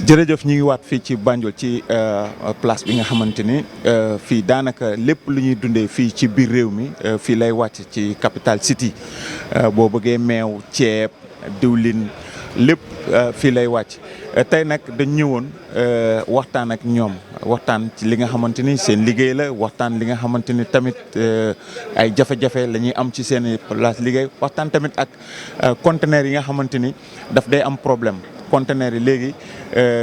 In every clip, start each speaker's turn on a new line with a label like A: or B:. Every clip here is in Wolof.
A: jërëjëf ñu ngi waat fii ci Banjul ci place bi nga xamante ni fii daanaka lépp lu ñuy dundee fii ci biir réew mi fii lay wàcc ci capital city boo bëggee meew ceeb diwlin lépp fii lay wàcc tey nag dañ ñëwoon waxtaan ak ñoom waxtaan ci li nga xamante ni seen liggéey la waxtaan li nga xamante ni tamit ay jafe-jafe la ñuy am ci seen place liggéey waxtaan tamit ak conteneur yi nga xamante ni daf day am problème conteneur yi léegi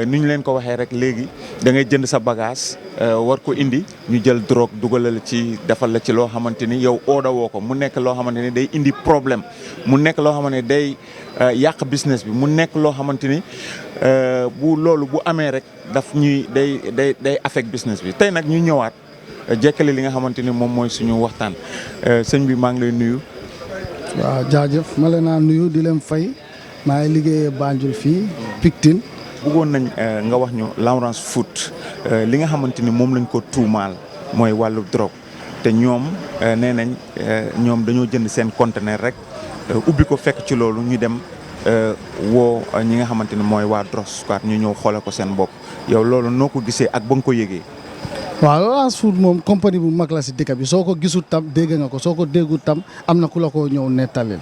A: ni ñu leen ko waxee rek léegi da ngay jënd sa bagage war ko indi ñu jël drogue dugalal ci defal la ci loo xamante ni yow ooda woo ko mu nekk loo xamante ni day indi problème mu nekk loo xamante ni day yàq business bi mu nekk loo xamante ni bu loolu bu amee rek daf ñuy day affect business bi tey nag ñu ñëwaat jekkali li nga xamante ni moom mooy suñu waxtaan sëñ bi maa ngi lay nuyu.
B: waaw jaajëf ma leen naa nuyu di leen fay. maa ngi liggéeyee Banjul fii Picton.
A: bëggoon nañ nga wax ñu Lawrence Food li nga xamante ni moom lañ ko tuumaal mooy wàllu drogue te ñoom nee nañ ñoom dañoo jënd seen conteneur rek ubbi ko fekk ci loolu ñu dem woo ñi nga xamante ni mooy waa Drug Squad ñu ñëw xoole ko seen bopp yow loolu noo ko gisee ak ba nga ko yëgee.
B: waaw Lawrence Food moom compagnie bu mag la si dëkk bi soo ko gisul tam dégg nga ko soo ko déggul tam am na ku la ko ñëw nettalil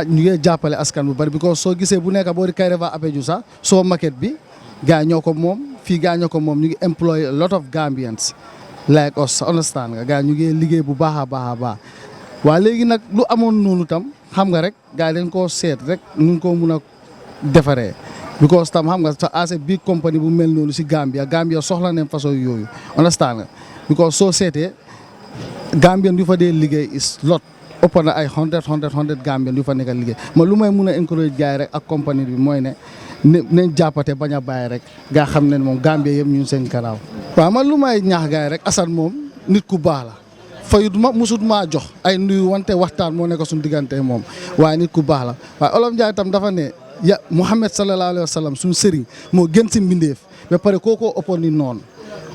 B: ñu ngi jàppale askan bu bari because soo gisee bu nekk boo di Kairaba Apeju sax soo market bi gaa ñoo ko moom fii gaa ñoo ko moom ñu ngi employ a lot of Gambians like us understand nga gaa ñu ngi liggéey bu baax a baax waa léegi nag lu amoon noonu tam xam nga rek gaa dañ koo seet rek ñu ngi ko mun a defaree because tam xam nga sa as a big company bu mel noonu si Gambia soxla nañ façon yooyu understand nga because soo seetee Gambian yu fa dee liggéey is lot ëpp na ay 100 Gambien yu fa nekk liggéey ma lu may mun a encourage gars yi rek ak compagnie bi mooy ne nañ jàppate bañ a bàyyi rek gaa xam ne moom Gambie yëpp ñun seen karaaw waaw man lu may ñaax gars yi rek Assane moom nit ku baax la fayut ma musut maa jox ay nuyu wante waxtaan moo nekk suñu diggante moom waaye nit ku baax la waaye Olof Njaay tam dafa ne Muhammad sallallahu alayhi wa sallam suñu sëriñ moo gën si mbindeef ba pare kookoo ëppoon ni noonu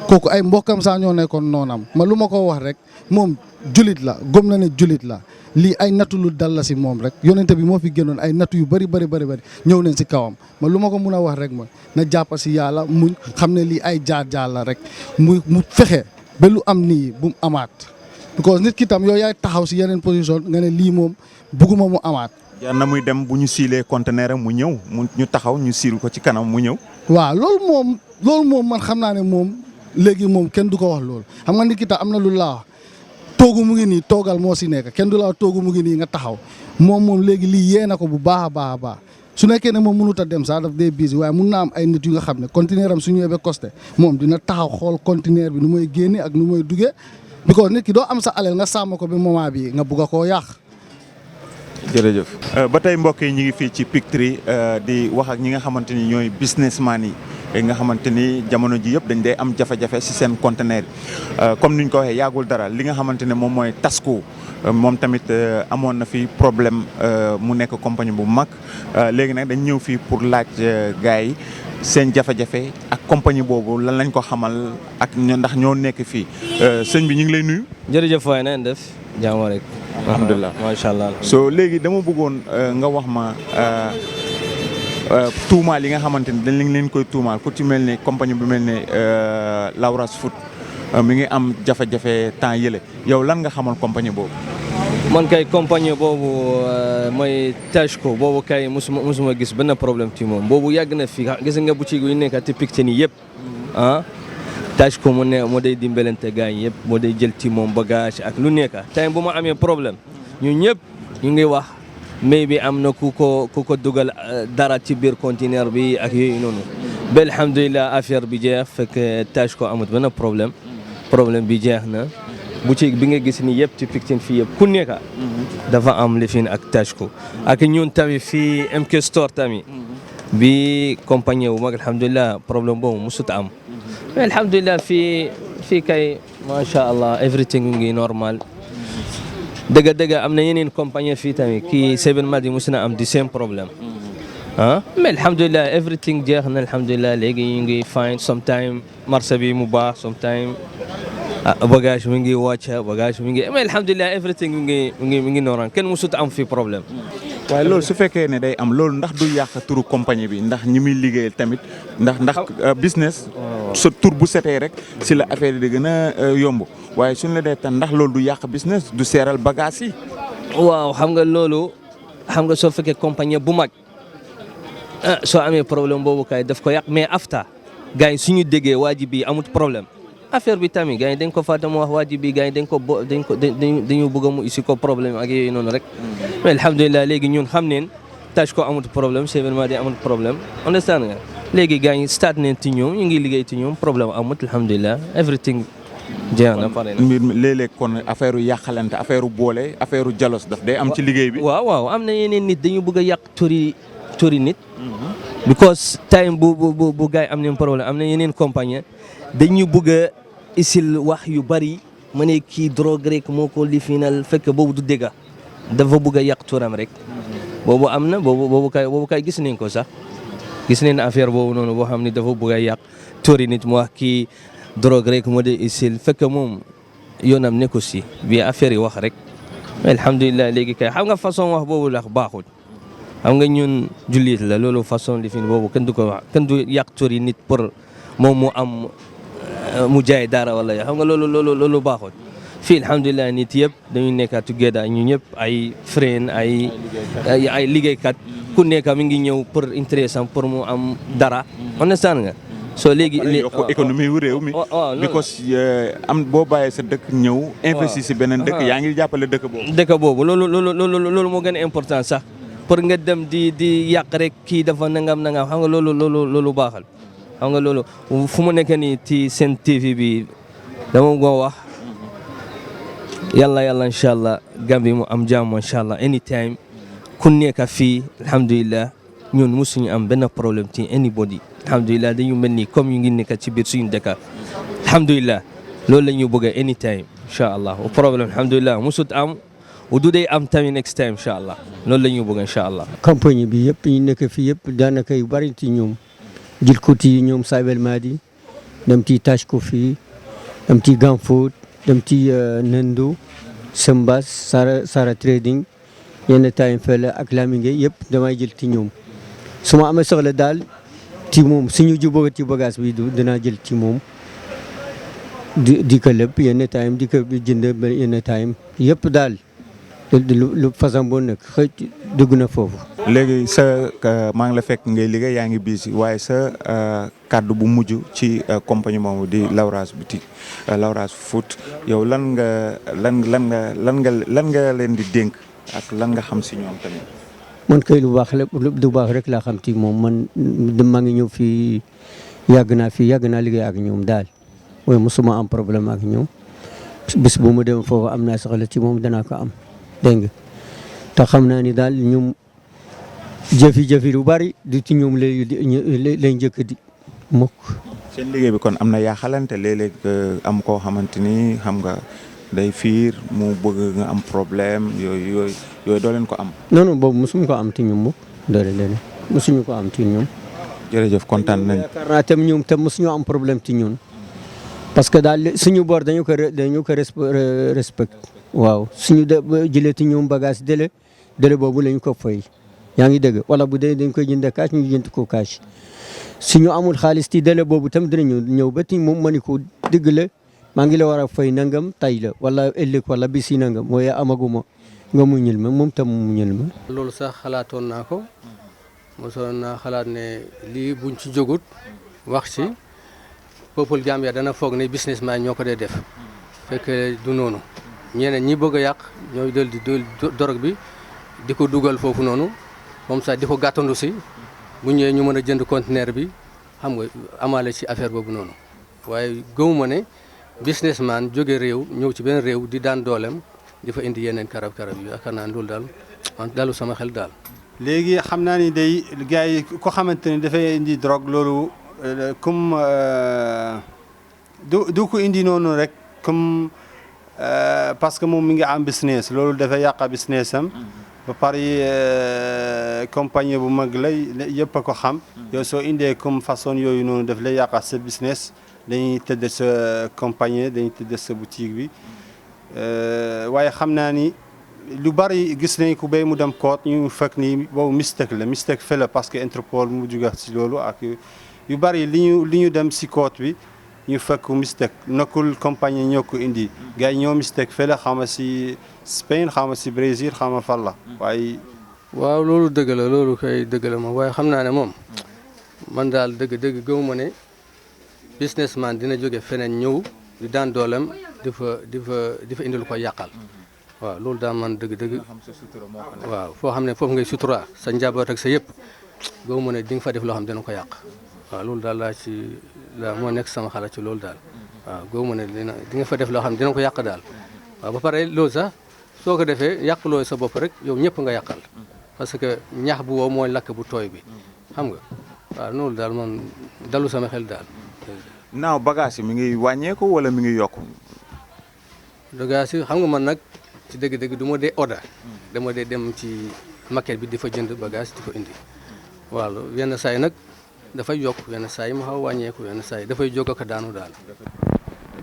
B: kooku ay mbokkam saa ñoo nekkoon noonam ma lu ma ko wax rek moom julit la gëm na ne julit la lii ay nattu lu dal la si moom rek yonente bi moo fi génnoon ay nattu yu bëri ñëw nañ si kawam ma lu ma ko mun a wax rek mooy na jàpp si yàlla muñ xam ne lii ay jaar la rek mu fexe ba lu am nii bu mu amaat because nit ki tam yow yaay taxaw si yeneen position nga ne lii moom bugguma mu amaat.
A: jar na muy dem bu ñu siilee conteneur mu ñëw ñu taxaw ñu siil ko ci kanam mu ñëw.
B: waaw loolu moom man xam naa ne moom léegi moom kenn du ko wax loolu xam nga nit ki tam am na lu laa wax toogu mu ngi nii toogal moo si nekk kenn du la toogu mu ngi nii nga taxaw moom léegi lii yee na ko bu baax a baax su nekkee ne moom mënut a dem sax daf dee busy waaye mun naa am ay nit yu nga xam ne conteneur am su ñëwee ba costé moom dina taxaw xool conteneur bi nu muy génne ak nu muy duggee because nit ki doo am sa alal nga sàmm ko ba moment bi nga bugg a koo yàq.
A: jërëjëf ba tey mbokk yi ñu ngi fii ci Pictory di wax ak ñi nga xamante ni ñooy businessman yi nga xamante ni jamono ji yëpp dañ dee am jafe-jafe si seen conteneur comme ni ñu ko waxee yaagul dara li nga xamante ne moom mooy Tasco moom tamit amoon na fi problème mu nekk compagnie bu mag léegi nag dañ ñëw fii pour laaj gars yi seen jafe-jafe ak compagnie boobu lan lañ ko xamal ak ndax ñoo nekk fii sëñ bi ñu ngi lay nuyu.
C: jërëjëf waay na ngeen def jàmm rek.
A: alhamdulilah
C: macha allah.
A: so léegi dama bëggoon nga wax ma. tuumaal yi nga xamante ni dañ leen koy tuumaal ku ci mel ne compagnie bu mel ne Lawrence Food mi ngi am jafe-jafe temps yële yow lan nga xamal compagnie boobu.
C: man kay compagnie boobu mooy Tasco boobu kay musuma gis benn problème ci moom boobu yàgg na fi gis nga boutique yu nekk ci Picton yi yëpp Tasco moo day dimbalante gars yi yëpp moo day jël ci moom bagage ak lu nekk tey bu ma amee problème ñun ñëpp ñu ngi wax. mais bi am na ku ko dugal dara ci biir conteneur bi ak yooyu noonu ba alhamdulilah affaire bi jeex fekk Tasco amut benn problème bi jeex na boutique bi nga gis ni yëpp ci Picton fii yëpp ku nekk dafa am lifin ak Tasco ak ñun tamit fii MK Store tamit bi compagnie wu mag alhamdulilah problème boobu musut am mais alhamdulilah fii kay macha allah everything ngi normal. dëgg am na yeneen compagnie fii tamit kii Seven Madi mos na am di same problème mais alhamdulilah everything jeex na alhamdulilah léegi ñu ngi fine sometime marché bi mu baax sometime bagage mi ngi wàcc bagage mi ngi mais alhamdulilah everything mi ngi normal kenn mosut am fii problème
A: waaye loolu su fekkee ne day am loolu ndax du yàq turu compagnie bi ndax ñi muy liggéeyal tamit ndax business sa tur bu setee rek si la affaire yi di gën a yomb waaye suñu la dee tan ndax loolu du yàq business du seeral bagage yi.
C: waaw xam nga loolu xam nga soo fekkee compagnie bu mag soo amee problème boobu kay daf ko yàq mais afta gars yi suñu déggee waa ji bi amut problème affaire bi tamit gars yi dañ ko fàtte mu wax waa ji bi gars yi dañu bëgg mu isi ko problème ak yooyu noonu rek mais alhamdulilah léegi ñun xam neen tâche ko amut problème c'est vraiment di amut problème understand nga léegi gars yi start neen ci ñoom ñu ngi liggéey ci ñoom problème amut alhamdulilah everything jeex na pare na.
A: mbir mi léeg-léeg kon affaire yu yàqalante affaire yu boole affaire yu jalos daf day am ci liggéey bi.
C: waaw am na yeneen nit dañu bëgg a yàq tori nit. because time bu gars yi am nañ problème am na yeneen compagnie dañu bëgg a isil wax yu bari ma ne kii drogue rek moo ko lifinal fekk boobu du dégg dafa bëgg a yàq turam rek. boobu am na boobu kay gis nañ ko sax gis nañ affaire boobu noonu boo xam ne dafa bëgg a yàq tori nit mu wax kii. drogue rek moo de isil fekk moom yoonam nekku si bi affaire yi wax rek alhamdulilah léegi kay xam nga façon wax boobu la baaxul xam nga ñun jullit la loolu façon li fi boobu kenn du ko wax kenn du yàq tori nit pour moom mu am mu jaay dara wala xam nga loolu baaxul fii alhamdulilah nit yëpp dañuy nekk together ñu ñëpp ay friend ay liggéeykat ku nekk mi ngi ñëw pour intéressant pour mu am dara understand nga so léegi
A: yokk économie wu réew mi. because am boo bàyyee sa dëkk ñëw. investir si beneen dëkk yaa ngi jàppale dëkk boobu.
C: dëkk boobu loolu moo gën a important sax pour nga dem di yàq rek kii dafa nangam xam nga loolu baaxal. xam nga loolu fu mu nekk nii ci seen TV bi dama ko wax yàlla incha allah Gambie mu am jàmm incha allah anytime ku nekk fii alhamdulilah ñun musuñu am benn problème ci anybody. alhamdulilah dañu mel ni comme yu ngi nekk ci biir suñu dëkk alhamdulilah loolu la ñu bëgg anytime incha allah problème alhamdulilah musut am du dee am tamit next time incha allah loolu la ñu bëgg incha allah.
D: compagnie bi yëpp ñu nekk fii yëpp daanaka yu bari ci ñoom jël ko ci ñoom Sabel Madi dem ci Taj ko fii dem ci Gamfoot dem ci Nendo Sembas Sara Trading yenn time fële ak Lamingue yëpp damay jël ci ñoom su ma amee soxla daal. ci moom suñu jubóo ci bagage bi dinaa jël ci moom di ko lépp yenn time di ko jënd yenn time yëpp daal lu façon boo nekk xëy dugg na foofu.
A: léegi maa ngi la fekk ngay liggéey yaa ngi busy waaye sa kàddu bu mujj ci compagnie moomu di Laurage boutique Laurage Food yow lan nga leen di dénk ak lan nga xam si ñoom tamit.
D: man kay lu baax rek laa xam ci moom man maa ngi ñëw fii yàgg naa liggéey ak ñoom daal waaye mosuma am problème ak ñoom bis bu ma dem foofu am naa soxla ci moom danaa ko am dégg nga te xam naa ni daal ñoom jëfi lu bari du ci ñoom lay njëkk di mukk.
A: seen liggéey bi kon am na yaaxalante léeg-léeg am koo xamante ni xam nga day fiir mu bëgg nga am problème yooyu doo leen ko am.
D: non boobu mosuñu ko am ci ñoom mukk déedéet mosuñu ko am ci ñoom.
A: jërëjëf kontaan nañ.
D: yaakaar naa tam ñoom tam mosuñu am problème ci ñun parce que daal suñu bor dañu ko respect waaw suñu jëlee ci ñoom bagage délai boobu lañu ko fay yaa ngi dégg wala bu dee dañ koy jënd cash ñu jënd ko cash suñu amul xaalis ci délai boobu tam dinañu ñëw ba ci moom ma ni ko dëgg la maa ngi la war a fay nangam tay la wala ëllëg wala bisi nangam mooy amaguma nga muñal ma moom tam muñal ma.
E: loolu sax xalaatoon naa ko mosoon naa xalaat ne lii buñ ci jógut wax ci peuple Gambia dana foog ne businessman ñoo ko dee def fekk du noonu ñeneen ñi bëgg a yàq ñooy del di dorog bi di ko dugal foofu noonu moom sax di ko gàttandu si bu ñëwee ñu mën a jënd conteneur bi xam nga amaale ci affaire boobu noonu waaye gëmuma ne businessman jóge réew ñëw ci benn réew di daan doolem di fa indi yeneen karab yi yaakaar naa loolu daal man dalu sama xel daal.
F: léegi xam naa ni day gars yi ko xamante ni dafay indi drogue loolu comme du ko indi noonu rek comme parce que moom mi ngi am business loolu dafay yàq business am. ba pare compagnie bu mag lay yëpp a ko xam. yow soo indee comme façon yooyu noonu daf lay yàq sa business dañuy tëdd sa compagnie dañuy tëdd sa boutique bi waaye xam naa ni lu bari gis nañ ku béy mu dem koot ñu fekk ni boobu mistake fële parce que Interpol mu juga si loolu ak yu bari li ñu dem si koot bi ñu fekk mistake nekkul compagnie ñoo ko indi gars yi ñoo mistake fële xama si Spain xama si Brésil xama fan la waaye.
E: waaw loolu dëgg la loolu kay dëgg la moom waaye xam naa ne moom man daal dëgg gëmuma ne businessman dina jóge feneen ñëw di daan doolem di fa indi lu ko yàqal. waaw loolu daal man dëgg waaw foo xam ne foofu ngay sutura sa njaboot ak sa yëpp gëmuma ne di nga fa def loo xam dina ko yàq waaw loolu daal laa moo nekk sama xalaat ci loolu daal waaw gëmuma ne di nga fa def loo xam dina ko yàq daal waaw ba pare loolu sax soo ko defee yàqloo sa bopp rek yow ñëpp nga yàqal parce que ñax bu wow mooy lakk bu tooy bi xam nga waaw loolu daal man dalu sama xel daal.
A: naaw bagage yi mi ngi wàññeeku wala mi ngi yokku.
E: bagage yi xam nga man nag ci dëgg-dëgg du ma dee order dama dee dem ci maquette bi di fa jënd bagage di ko indi waaw yenn saa yi nag dafay yokk yenn saa yi mu xaw wàññeeku yenn saa yi dafay jóg ak daanu daal.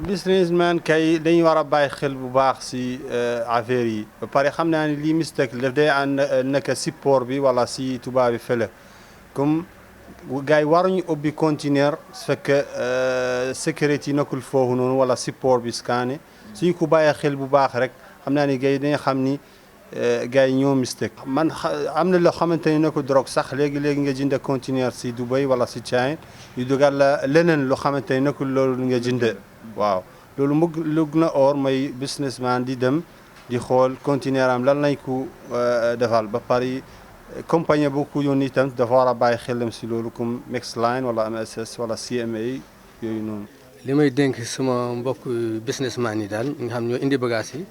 F: businessman kay dañu war a bàyyi xel bu baax si affaire yi ba pare xam naa ne lii mistake daf day ànd nekk si port bi wala si tubaab bi fële comme gars yi waruñu ubbi conteneur su fekkee sécurité yi nekkul foofu noonu wala si port bi scanné suñu ko bàyyi xel bu baax rek xam naa ne gars yi dañu xam ni gars yi ñoo mistake. man am na loo xamante ni nekkul drogue sax léegi nga jënd conteneur si Dubai wala si Chine yu dugal la leneen loo xamante ni nekkul loolu nga jënd. waaw loolu lu gën a or mooy businessman di dem di xool conteneur am lan lañ ko defal ba pare compagnie bu ko yónni itam dafa war a bàyyi xelam si loolu comme Maxline wala MSS wala CMA yooyu noonu.
E: li may dénk sama mbokk businessman yi daal nga xam ñoo indi bagage yi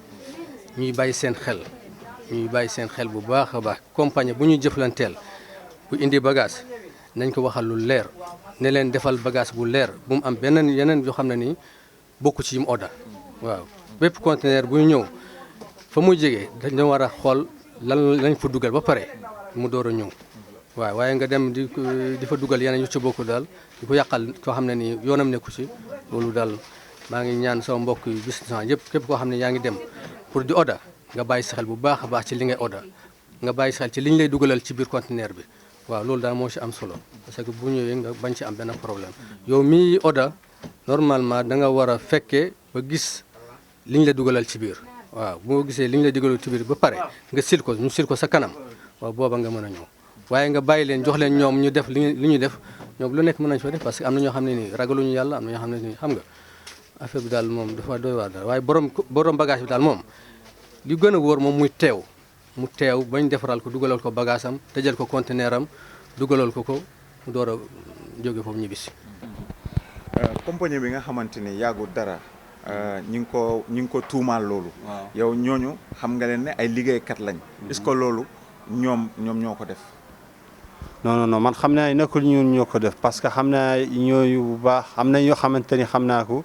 E: ñuy bàyyi seen xel bu baax a baax compagnie bu ñuy jëflanteel bu indi bagage nañ ko waxal lu leer ne leen defal bagage bu leer bu mu am yeneen yoo xam ne nii bokku ci yim order waaw bépp conteneur buy ñëw fa muy jógee dañu war a xool lan lañ fa dugal ba pare mu door a ñëw waaw waaye nga dem di fa dugal yeneen yu ci bokku daal di ko yàqal koo xam ne nii yoonam nekku ci loolu daal maa ngi ñaan sama mbokk yu business yëpp képp koo xam ne yaa ngi dem pour di order nga bàyyi sa xel bu baax a baax ci li ngay order nga bàyyi sa xel ci li ñu lay dugalal ci biir conteneur bi waaw loolu daal moo ci am solo parce que bu ñëwee nga bañ ci am benn problème yow mii order normalement da nga war a fekkee ba gis li ñu la dugalal ci biir waaw boo gisee li ñu la dugalal ci biir ba pare nga sil ko ñu sil ko sa kanam waaw booba nga mën a ñëw waaye nga bàyyi leen jox leen ñoom ñu def li ñu def ñoom lu nekk mën nañ fa def parce que am na ñoo xam ne nii ragaluñu yàlla am na ñoo xam ne nii xam nga affaire bi daal moom dafa doy waar daal waaye borom bagage bi daal moom li gën a wóor moom mu teew bañ defaral ko dugalal ko bagage am tëjal ko conteneur am dugalal ko mu door a jóge foofu ñibbisi.
A: compagnie bi nga xamante ni yàggul dara ñi ngi ko tuumaal loolu. yow ñooñu xam nga leen ne ay liggéeykat lañ. est-ce que loolu ñoom ñoo ko def.
F: non man xam naa nekkul ñun ñoo ko def parce que xam naa ñooyu bu baax am na yoo xamante ni xam naa ko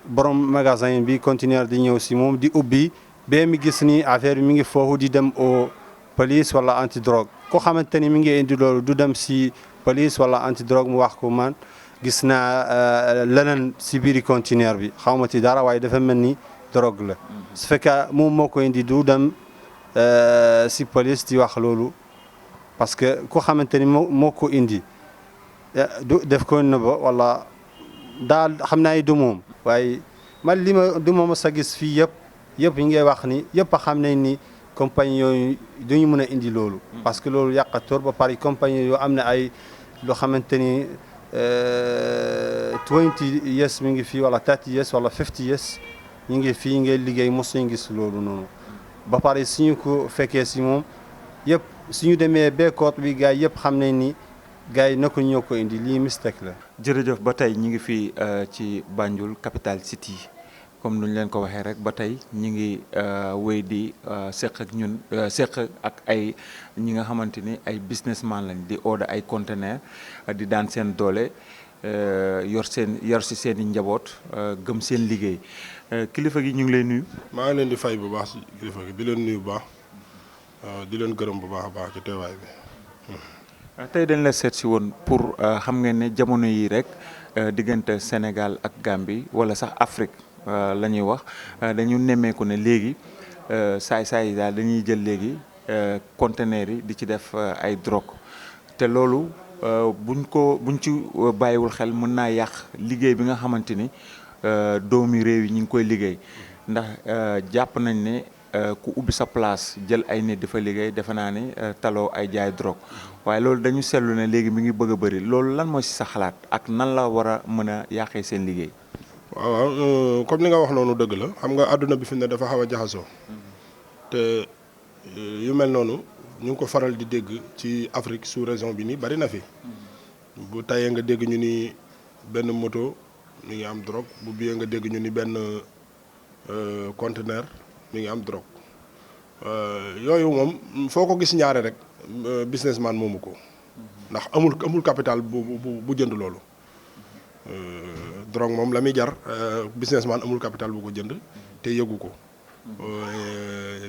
F: borom magasin bi conteneur di ñëw si moom di ubbi. bee mi gis ni affaire bi mi ngi foofu di dem au police wala anti drogue ko xamante ni mi ngi indi loolu du dem si police wala anti drogue mu wax ko man gis naa leneen si biiri conteneur bi xaw ma ci dara waaye dafa mel ni drogue la su fekkee moom moo ko indi du dem si police di wax loolu parce que ko xamante ni moo ko indi du def ko nëbba wala daal xam naa du moom waaye man li ma du ma mës a gis fii yëpp yi ngay wax ni yëpp a xam nañ ni compagnie yooyu duñu mën a indi loolu parce que loolu yàqatoor ba pare compagnie yoo am na ay loo xamante ni 20 years mi ngi fii wala 30 years wala 50 years ñu ngi fii ngay liggéey mosuñu gis loolu noonu ba pare suñu ko fekkee si moom yëpp suñu demee beekoot bi gars yëpp xam nañ ni gars yi nako ñoo ko indi lii mistake la.
A: jërëjëf ba tey ñu ngi fii ci Banjul capital city comme nuñ leen ko waxee rek ba tey ñi ngi wéy di seq ak ay ñi nga xamante ni ay businessman lañ di order ay conteneur di daan seen doole yor si seen i njaboot gëm seen liggéey kilifa gi ñu ngi lay nuyu.
G: maa ngi leen di fay bu baax si kilifa gi di leen nuyu bu baax di leen gërëm bu baax a baax ci teewaay bi.
A: tey dañ la seet si woon pour xam ngeen ne jamono yi rek diggante Sénégal ak Gambie wala sax Afrique la ñuy wax dañu nemmeeku ne léegi saay-saay yi daal dañuy jël léegi conteneurs yi di ci def ay drogue te loolu buñ ci bàyyiwul xel mën naa yàq liggéey bi nga xamante ni doomi réew yi ñu ngi koy liggéey ndax jàpp nañ ne ku ubbi sa place jël ay nit di fa liggéey defe naa ne taloo ay jaay drogue waaye loolu dañu seetlu ne léegi mi ngi bëgg a bëri loolu lan mooy ci sa xalaat ak nan la war a mën a yàqee seen liggéey.
G: waaw comme li nga wax noonu dëgg la xam nga àdduna bi fi ne dafa xaw a jaxasoo te yu mel noonu ñu ngi ko faral di dégg ci Afrique sous région bi nii bari na fi bu tayee nga dégg ñu ni benn moto mi ngi am drogue bu biyee nga dégg ñu ni benn conteneur mi ngi am drogue yooyu moom foo ko gis ñaare rek businessman moomu ko ndax amul capital bu jënd loolu drogue moom la muy jar businessman amul capital bu ko jënd te yëgu ko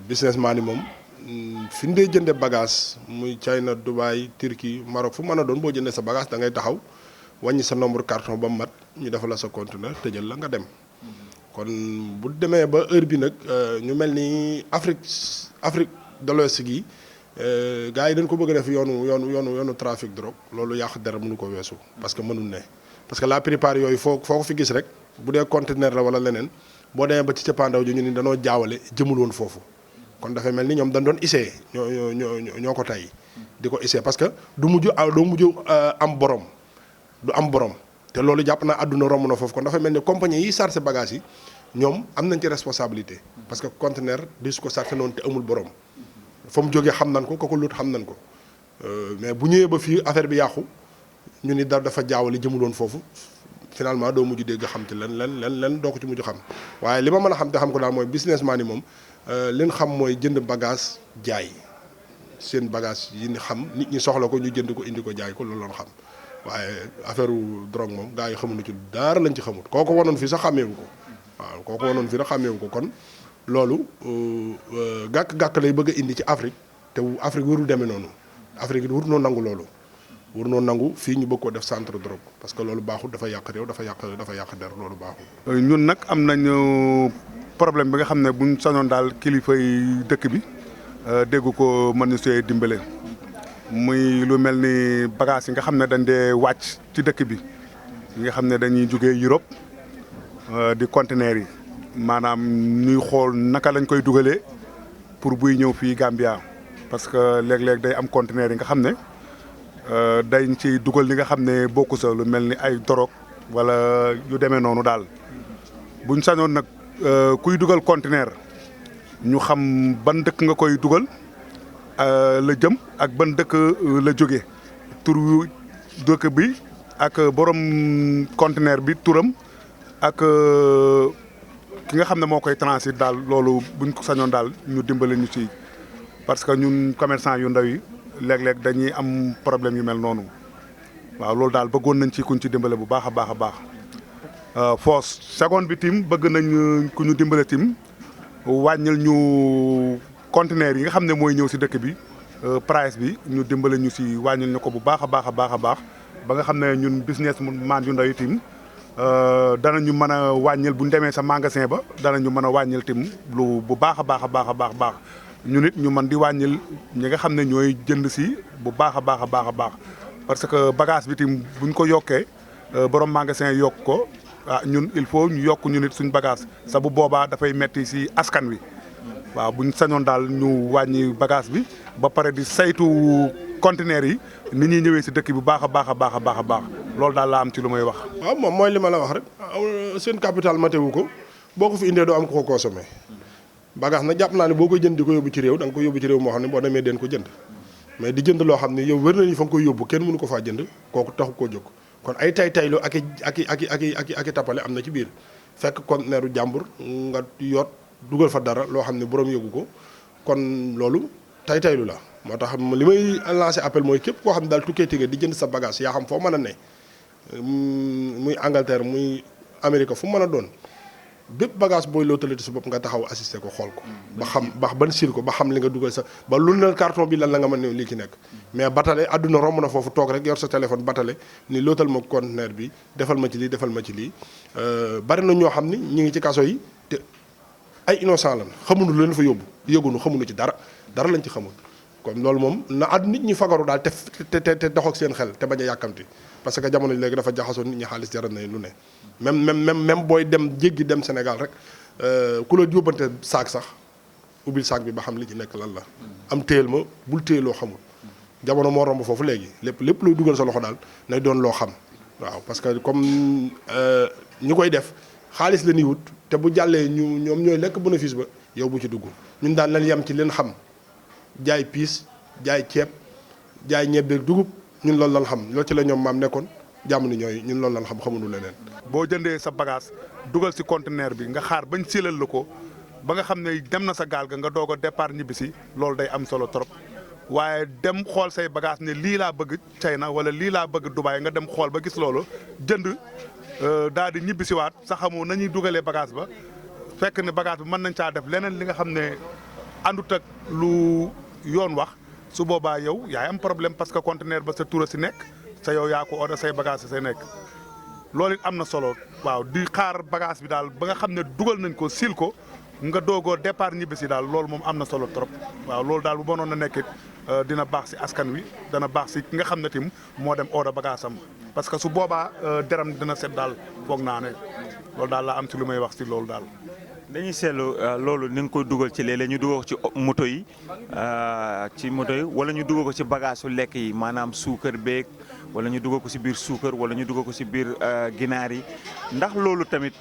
G: businessman yi moom fi ñu dee jënde bagage muy China Dubai Turquie Maroc fu mën a doon boo jëndee sa bagage da ngay taxaw wàññi sa nombre carton ba mu mat ñu defal la sa conteneur tëjal la nga dem kon bu demee ba heure bi nag ñu mel ni Afrique de l'Ouest gi gars yi dañ ko bëgg a def yoonu trafic drogue loolu yàq dara mënu ko weesu parce que mënul ne parce que la plupart yooyu foo ko fi gis rek bu dee conteneur la wala leneen boo demee ba ci cappaandaw ji ñu ni danoo jaawale jëmul woon foofu kon dafay mel ni ñoom dañ doon issee ñoo ko tay di ko issee parce que doo mujj am borom du am borom te loolu jàpp naa àdduna romb na foofu kon dafay mel ni compagnie yi chargé bagage yi ñoom am nañ ci responsabilité parce que conteneur di su ko chargé noonu te amul borom fa mu jógee xam nañ ko ko lut xam nañ ko mais bu ñëwee ba fii affaire bi yàqu ñu ni dafa jaawali jëmul woon foofu finalement doo mujj dégg xam ci len doo ko ci mujj xam waaye li ma mën a xam te xam ko daal mooy businessman yi moom leen xam mooy jënd bagage jaay seen bagage yi ni xam nit ñi soxla ko ñu jënd ko indi ko jaay ko loolu lañ xam waaye affaire drogue moom gars yi xamuñu ci dara lañ ci xamut kooku wanoon fii sax xàmmeewu ko waaw kooku wanoon fii sax xàmmeewu ko kon loolu gàkk-gàkk lay bëgg a indi ci Afrique te Afrique warul demee noonu Afrique warul noo nangu loolu war noonu nangu fii ñu bëgg koo def centre drogue parce que loolu baaxul dafa yàq réew dafa yàq der loolu baaxul.
H: ñun nag am nañu problème bi nga xam ne buñ sañoon daal kilifa yi dëkk bi dégg ko mën ñu see dimbale muy lu mel ni bagage yi nga xam ne dañ dee wàcc ci dëkk bi yi nga xam ne dañuy jugee Europe di conteneurs yi maanaam ñuy xool naka lañ koy dugalee pour buy ñëw fii Gambia parce que léeg-léeg day am conteneurs yi nga xam ne. dañ ci dugal li nga xam ne bokku sa lu mel ni ay dorog wala yu demee noonu daal buñ sañoon nag kuy dugal conteneur ñu xam ban dëkk nga koy dugal la jëm ak ban dëkk la jóge tur dëkk bi ak borom conteneur bi turam ak ki nga xam ne moo koy transit daal loolu buñ ko sañoon daal ñu dimbale ñu ci parce que ñun commerçant yu ndaw yi léeg-léeg dañuy am problème yu mel noonu waaw loolu daal bëggoon nañ ci kuñ ci dimbale bu baax a baax a baax foos seconde bi tim bëgg nañ ku ñu dimbale tim wàññil ñu conteneurs yi nga xam ne mooy ñëw si dëkk bi price bi ñu dimbale ñu si wàññil ñu ko bu baax a baax a baax a baax ba nga xam ne ñun business man yu ndaw yi tim danañu mën a wàññil bu ñu demee sa magasin ba danañu mën a wàññil tim lu bu baax a baax a baax a baax ñu nit ñu mën di wàññil ñi nga xam ne ñooy jënd si bu baax a baax a baax a baax parce que bagage bi tim buñ ko yokkee borom magasin yokk ko ñun il faut ñu yokk ñu nit suñ bagage sa bu boobaa dafay metti si askan wi waaw buñ sañoon daal ñu wàññi bagage bi ba pare di saytu conteneurs yi nit ñuy ñëwee si dëkk bi baax a baax a baax a baax a baax loolu daal laa am ci lu may wax.
G: waaw moom mooy li ma la wax rek seen capital matewu ko boo ko fi indee doo am ko consommé bagage nag jàpp naa ne boo koy jënd di ko yóbbu ci réew da nga ko yóbbu ci réew moo xam ne boo demee den ko jënd mais di jënd loo xam ne yow wér na ni fa nga koy yóbbu kenn mënu ko faa jënd kooku taxu koo jóg kon ay tay-taylu ak i tappale am na ci biir fekk conteneuru jàmbur nga yoot dugal fa dara loo xam ne borom yóbbu ko kon loolu tay-taylu la moo tax li may lancé appel mooy képp koo xam ne daal tukkee tigee di jënd sa bagage yaa xam foo mën a ne muy Angleterre muy Amérique fu mën a doon bépp bagage booy lootalati sa bopp nga taxaw assisté ko xool ko ba xam ban sil ko ba xam li nga dugal sa ba lu ne carton bi lan la nga mën ne lii ci nekk mais batale àdduna romb na foofu toog rek yor sa téléphone batale ni lootal ma conteneur bi defal ma ci lii defal ma ci lii bari na ñoo xam ni ñu ngi ci kaso yi te ay innocent lan xamuñu lu leen fa yóbbu yëgunu xamuñu ci dara lañ ci xamul kon loolu moom na nit ñi fagaru daal te dox ak seen xel te bañ a yàkkamti parce que jamono léegi dafa jaxasoo nit ñi xaalis jaral na lu ne même booy dem jéggi dem Sénégal rek ku la yóbbante saak sax ubbil saak bi ba xam li ci nekk lan la am téyel ma bul téye loo xamul jamono moo romb foofu léegi lépp luy dugal sa loxo daal nay doon loo xam waaw parce que comme ñu koy def xaalis la ñuy wut te bu jàllee ñoom ñooy lekk bénéfice ba yow bu ci dugg ñun daal nañ yem ci leen xam jaay piis jaay ceeb jaay ñebbeeg dugub ñun loolu lan xam loolu ci la ñoom maam nekkoon jàmm ni ñooy ñun loolu lan xam xamuñu leneen.
H: boo jëndee sa bagage dugal si conteneur bi nga xaar bañ séelal la ko ba nga xam ne dem na sa gaal ga nga doog a départ ñibbisi loolu day am solo trop waaye dem xool say bagage ne lii laa bëgg China wala lii laa bëgg Dubaï nga dem xool ba gis loolu jënd daal di ñibbisiwaat sa xamoo nañuy dugalee bagage ba fekk ne bagage bi mën nañ caa def leneen li nga xam ne àndut ak lu yoon wax su boobaa yow yaay am problème parce que conteneur ba sa tura si nekk sa yow yaa ko order say bagage say nekk loolu it am na solo waaw di xaar bagage bi daal ba nga xam ne dugal nañ ko sil ko nga doogoo départ ñibbisi daal loolu moom am na solo trop waaw loolu daal bu mënoon a nekkit dina baax si askan wi dana baax si ki nga xam ne tim moo dem order bagage am parce que su boobaa deram dina set daal foog naa ne loolu daal laa am si lu may wax si loolu daal.
A: dañuy seetlu loolu ni nga koy dugal ci léeg-léeg ñu dugal ko ci moto yi wala ñu dugal ko ci bagage su lekk yi maanaam suukar beeg wala ñu dugal ko si biir suukar wala ñu dugal ko si biir ginaar yi ndax loolu tamit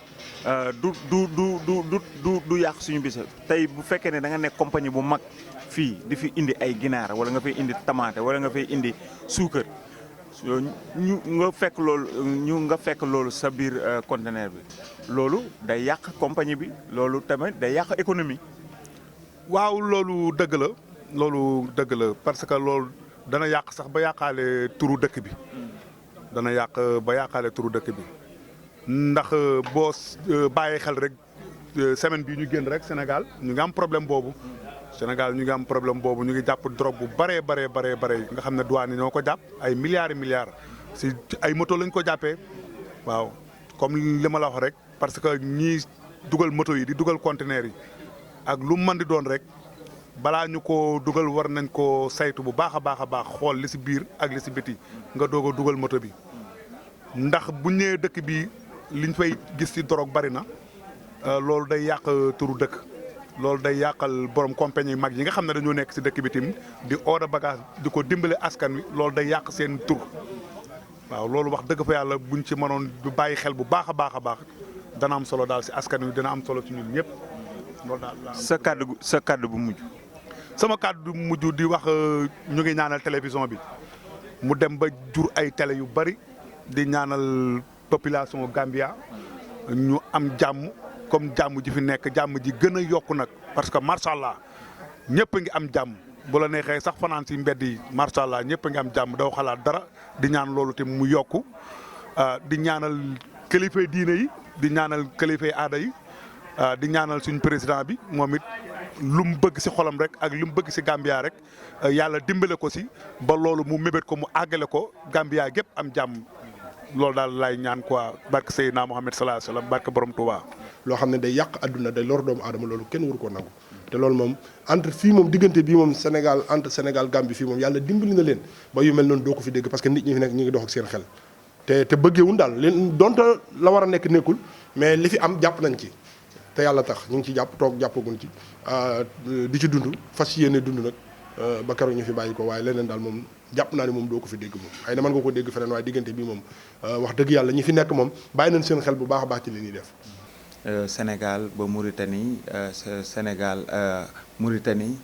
A: du yàq suñu bis tey bu fekkee ne da nga nekk compagnie bu mag fii di fi indi ay ginaar wala nga fay indi tamaate wala nga fay indi suukar nga fekk loolu sa biir conteneur bi loolu day yàq compagnie bi loolu tamit day yàq économie.
H: waaw loolu dëgg la parce que loolu dana yàq sax ba yàqaale turu dëkk bi dana yàq ba yàqaale turu dëkk bi ndax boo bàyyi xel rek semaine bii ñu génn rek Sénégal ñu ngi am problème boobu. Sénégal ñu ngi am problème boobu ñu ngi jàpp drogue bu bare nga xam ne douane yi ñoo ko jàpp ay milliards si ay moto lañ ko jàppee waaw comme li ma la wax rek parce que ñii dugal moto yi di dugal conteneur yi ak lu mu mën di doon rek balaa ñu ko dugal war nañ ko saytu bu baax a baax xool li si biir ak li si biti nga doog a dugal moto bi ndax bu ñëwee dëkk bi liñ fay gis si drogue bari na loolu day yàq turu dëkk. loolu day yàqal borom compagnie yu mag yi nga xam ne dañoo nekk si dëkk bi tim di order bagage di ko dimbale askan wi loolu day yàq seen tur waaw loolu wax dëgg fa yàlla buñ ci mënoon bu bàyyi xel bu baax a baax dana am solo daal si askan wi dina am solo ci ñun ñëpp loolu daal.
A: sa kàddu bu mujj.
H: sama kàddu bu mujj di wax ñu ngi ñaanal télévision bi mu dem ba jur ay télé yu bari di ñaanal population Gambia ñu am jàmm. comme jàmm ji fi nekk jàmm ji gën a yokku nag parce que macha allah ñëpp a ngi am jàmm bu la neexee sax fanaan si mbedd yi macha allah ñëpp a ngi am jàmm daw xalaat dara di ñaan loolu te mu yokku di ñaanal kilifay diine yi di ñaanal kilifay aada yi di ñaanal suñ président bi moom it lu mu bëgg si xolam rek ak lu mu bëgg si Gambia rek yàlla dimbale ko si ba loolu mu mébét ko mu àggale ko Gambia gépp am jàmm loolu daal laay ñaan quoi barke Seydina Mohamed sallallahu alayhi wa sallam barke borom Touba.
G: loo xam ne day yàq àdduna day lor doomu aadama loolu kenn waru koo nangu te loolu moom entre fii moom diggante bii moom Sénégal Gambie fii moom yàlla dimbali na leen ba yu mel noonu doo ko fi dégg parce que nit ñi fi nekk ñi ngi dox ak seen xel te bëggeewun daal leen donte la war a nekk nekkul mais li fi am jàpp nañ ci te yàlla tax ñu ngi ci jàpp toog jàppaguñ ci di ci dund fas yéene dund nag ba keroog ñu fi bàyyi ko waaye leneen daal moom jàpp naa ne moom doo ko fi dégg moom xëy na mën nga ko dégg feneen waaye diggante bi moom wax dëgg yàlla ñi fi nekk moom bàyyi nañ seen xel bu baax a baax ci li ñuy def.
A: Sénégal ba Mauritanie Mauritanie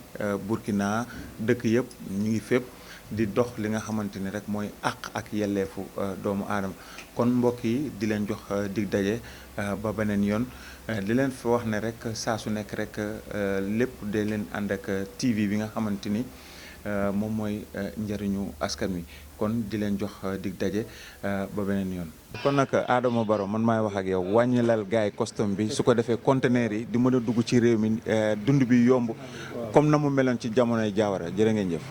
A: Burkina dëkk yëpp ñu ngi fépp di dox li nga xamante ni rek mooy àq ak yelleefu doomu aadama kon mbokk yi di leen jox dig daje ba beneen yoon di leen fi wax ne rek saa su nekk rek lépp de leen ànd ak TV bi nga xamante ni moom mooy njëriñu askan wi kon di leen jox dig daje ba beneen yoon. kon nag Adama Barrow man maay wax ak yow wàññilal gars yi costume bi su ko defee conteneur yi di mën a dugg ci réew mi dund bi yomb comme na mu meloon ci jamonoy Jawara jërë ngeen jëf.